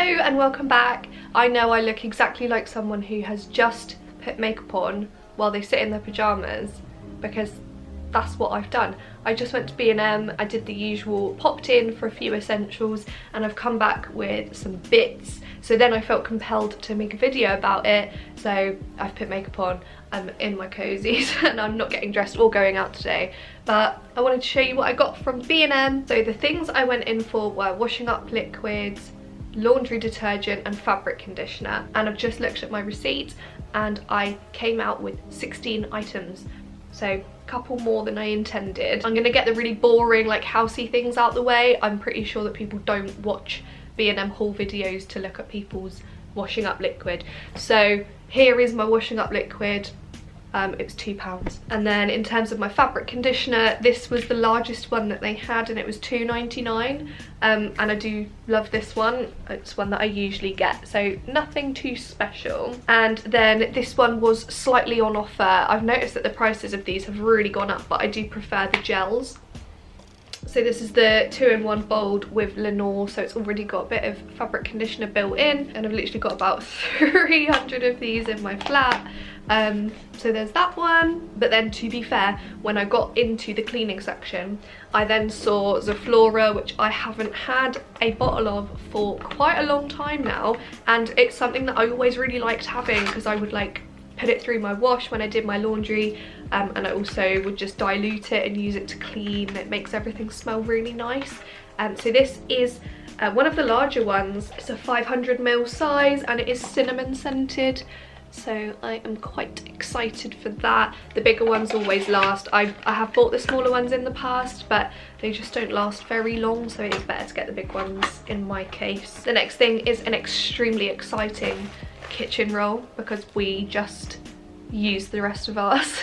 and welcome back. I know I look exactly like someone who has just put makeup on while they sit in their pyjamas, because that's what I've done. I just went to B&M, I did the usual, popped in for a few essentials, and I've come back with some bits. So then I felt compelled to make a video about it, so I've put makeup on, I'm in my cozies and I'm not getting dressed or going out today. But I wanted to show you what I got from B&M. So the things I went in for were washing up liquids, laundry detergent and fabric conditioner. And I've just looked at my receipt and I came out with 16 items. So a couple more than I intended. I'm gonna get the really boring like housey things out the way. I'm pretty sure that people don't watch B&M haul videos to look at people's washing up liquid. So here is my washing up liquid. It was £2. And then in terms of my fabric conditioner, this was the largest one that they had and it was £2.99. And I do love this one. It's one that I usually get, so nothing too special. And then this one was slightly on offer. I've noticed that the prices of these have really gone up, but I do prefer the gels. So this is the 2-in-1 bold with Lenore, so it's already got a bit of fabric conditioner built in, and I've literally got about 300 of these in my flat. So there's that one. But then, to be fair, when I got into the cleaning section, I then saw Zaflora, which I haven't had a bottle of for quite a long time now, and it's something that I always really liked having because I would like put it through my wash when I did my laundry, and I also would just dilute it and use it to clean. It makes everything smell really nice. So this is one of the larger ones. It's a 500ml size and it is cinnamon scented, so I am quite excited for that. The bigger ones always last. I have bought the smaller ones in the past, but they just don't last very long, so it is better to get the big ones in my case. The next thing is an extremely exciting kitchen roll, because we just use the rest of ours.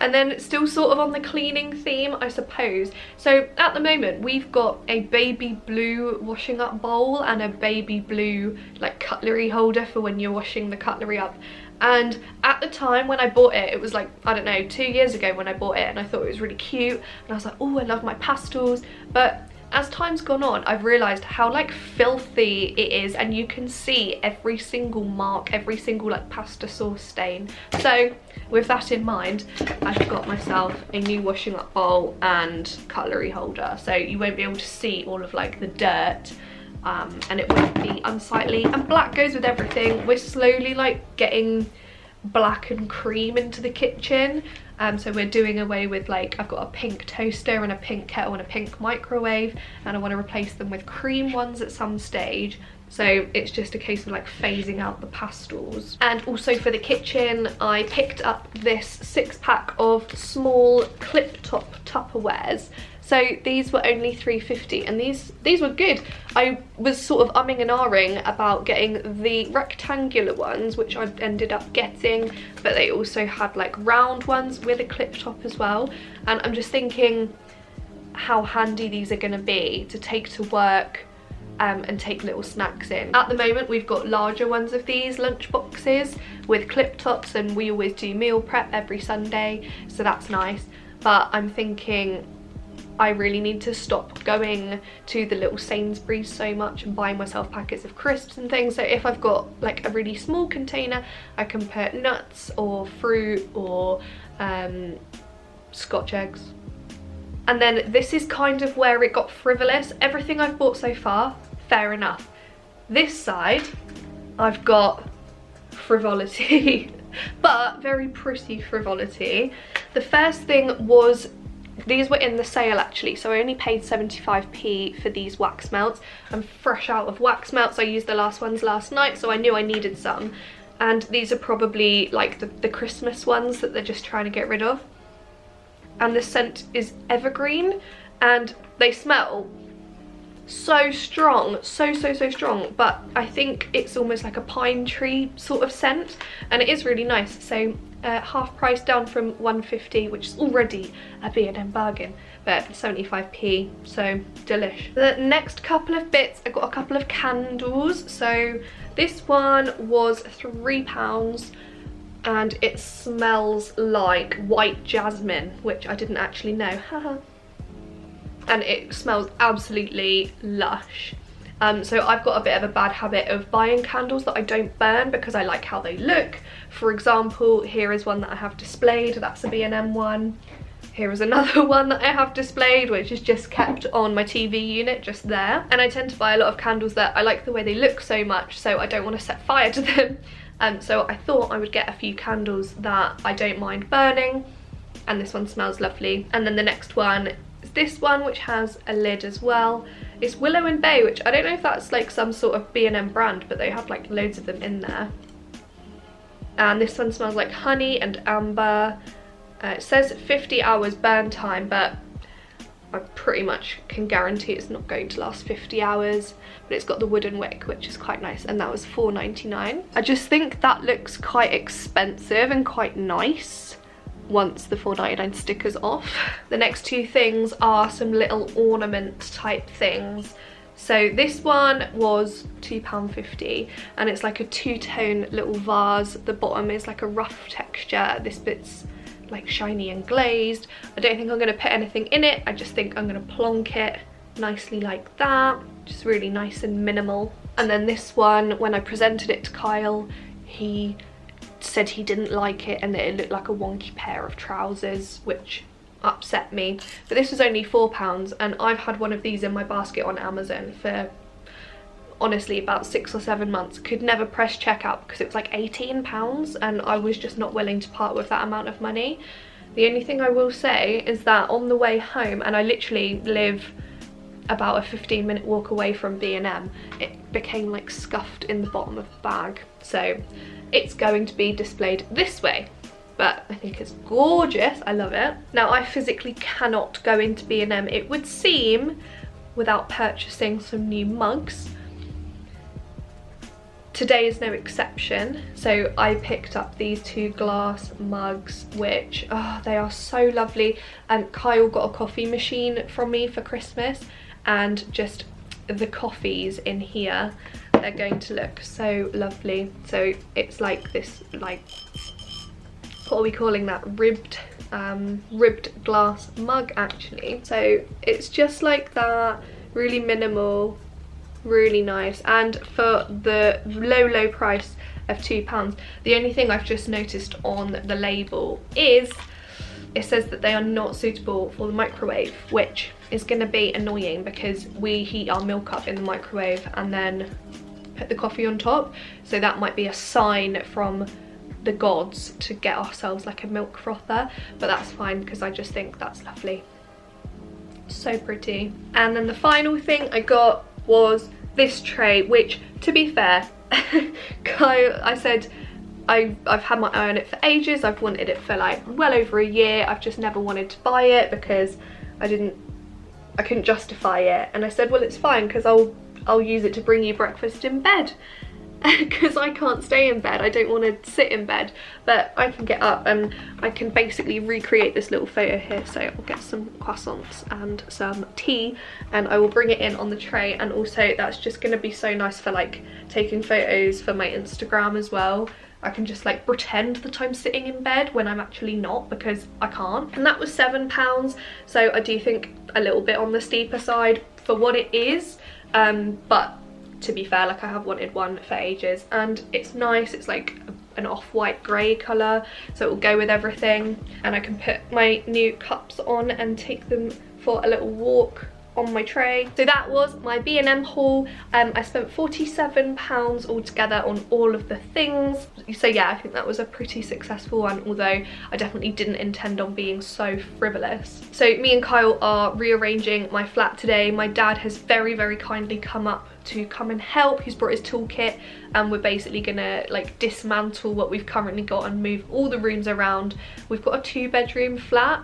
And then still sort of on the cleaning theme, I suppose. So at the moment we've got a baby blue washing up bowl and a baby blue like cutlery holder for when you're washing the cutlery up. And at the time when I bought it, it was like, I don't know, 2 years ago when I bought it, and I thought it was really cute and I was like, oh, I love my pastels. But as time's gone on, I've realised how like filthy it is, and you can see every single mark, every single like pasta sauce stain. So with that in mind, I've got myself a new washing up bowl and cutlery holder, so you won't be able to see all of like the dirt, and it won't be unsightly, and black goes with everything. We're slowly like getting black and cream into the kitchen. So we're doing away with like, I've got a pink toaster and a pink kettle and a pink microwave, and I want to replace them with cream ones at some stage. So it's just a case of like phasing out the pastels. And also for the kitchen, I picked up this 6-pack of small clip top Tupperwares. So these were only £3.50, and these were good. I was sort of umming and ahhing about getting the rectangular ones, which I ended up getting, but they also had like round ones with a clip top as well. And I'm just thinking how handy these are going to be to take to work and take little snacks in. At the moment we've got larger ones of these lunch boxes with clip tops, and we always do meal prep every Sunday, so that's nice. But I'm thinking I really need to stop going to the little Sainsbury's so much and buying myself packets of crisps and things. So if I've got like a really small container, I can put nuts or fruit or Scotch eggs. And then this is kind of where it got frivolous. Everything I've bought so far, fair enough. This side, I've got frivolity, but very pretty frivolity. The first thing was, these were in the sale actually, so I only paid 75p for these wax melts. I'm fresh out of wax melts. I used the last ones last night, so I knew I needed some. And these are probably like the Christmas ones that they're just trying to get rid of. And the scent is evergreen, and they smell so strong, so strong, but I think it's almost like a pine tree sort of scent, and it is really nice. So half price down from £1.50, which is already a B&M bargain, but 75p, so delish. The next couple of bits, I got a couple of candles. So this one was £3 and it smells like white jasmine, which I didn't actually know, haha. And it smells absolutely lush. So I've got a bit of a bad habit of buying candles that I don't burn because I like how they look. For example, here is one that I have displayed, that's a B&M one. Here is another one that I have displayed, which is just kept on my TV unit, just there. And I tend to buy a lot of candles that I like the way they look so much, so I don't want to set fire to them. So I thought I would get a few candles that I don't mind burning, and this one smells lovely. And then the next one is this one, which has a lid as well. It's Willow and Bay, which I don't know if that's like some sort of B&M brand, but they have like loads of them in there. And this one smells like honey and amber. It says 50 hours burn time, but I pretty much can guarantee it's not going to last 50 hours. But it's got the wooden wick, which is quite nice, and that was £4.99. I just think that looks quite expensive and quite nice once the £4.99 sticker's off. The next two things are some little ornament type things. So this one was £2.50, and it's like a two-tone little vase. The bottom is like a rough texture, this bit's like shiny and glazed. I don't think I'm going to put anything in it, I just think I'm going to plonk it nicely like that, just really nice and minimal. And then this one, when I presented it to Kyle, he said he didn't like it and that it looked like a wonky pair of trousers, which upset me. But this was only £4, and I've had one of these in my basket on Amazon for honestly about 6 or 7 months. Could never press checkout because it was like £18, and I was just not willing to part with that amount of money. The only thing I will say is that on the way home, and I literally live about a 15-minute walk away from B&M, it became like scuffed in the bottom of the bag. So it's going to be displayed this way, but I think it's gorgeous. I love it. Now, I physically cannot go into B&M, it would seem, without purchasing some new mugs. Today is no exception. So I picked up these two glass mugs, which, oh, they are so lovely. And Kyle got a coffee machine from me for Christmas, and just the coffees in here, they're going to look so lovely. So it's like this, like, what are we calling that, ribbed glass mug actually. So it's just like that, really minimal, really nice, and for the low price of £2. The only thing I've just noticed on the label is it says that they are not suitable for the microwave, which is going to be annoying because we heat our milk up in the microwave and then put the coffee on top. So that might be a sign from the gods to get ourselves like a milk frother, but that's fine because I just think that's lovely. So pretty. And then the final thing I got was this tray, which, to be fair, I said I've had my eye on it for ages. I've wanted it for like well over a year. I've just never wanted to buy it because I couldn't justify it, and I said, well, it's fine because I'll use it to bring you breakfast in bed because I can't stay in bed. I don't want to sit in bed, but I can get up and I can basically recreate this little photo here. So I'll get some croissants and some tea and I will bring it in on the tray, and also that's just going to be so nice for like taking photos for my Instagram as well. I can just like pretend that I'm sitting in bed when I'm actually not, because I can't. And that was £7, so I do think a little bit on the steeper side for what it is, but to be fair, like, I have wanted one for ages, and it's nice. It's like an off-white grey colour, so it will go with everything, and I can put my new cups on and take them for a little walk on my tray. So that was my B&M haul. I spent £47 altogether on all of the things. So yeah, I think that was a pretty successful one, although I definitely didn't intend on being so frivolous. So me and Kyle are rearranging my flat today. My dad has very kindly come and help. He's brought his toolkit, and we're basically gonna like dismantle what we've currently got and move all the rooms around. We've got a 2-bedroom flat.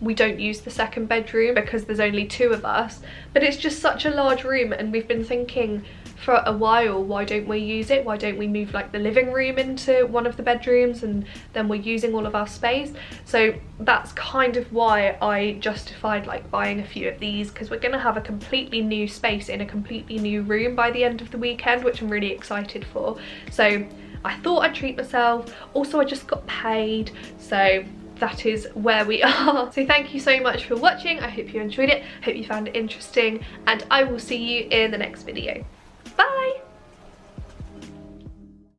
We don't use the second bedroom because there's only 2 of us, but it's just such a large room, and we've been thinking for a while, why don't we use it? Why don't we move like the living room into one of the bedrooms, and then we're using all of our space? So that's kind of why I justified like buying a few of these, because we're gonna have a completely new space in a completely new room by the end of the weekend, which I'm really excited for. So I thought I'd treat myself. Also, I just got paid, so that is where we are. So thank you so much for watching. I hope you enjoyed it, hope you found it interesting, and I will see you in the next video.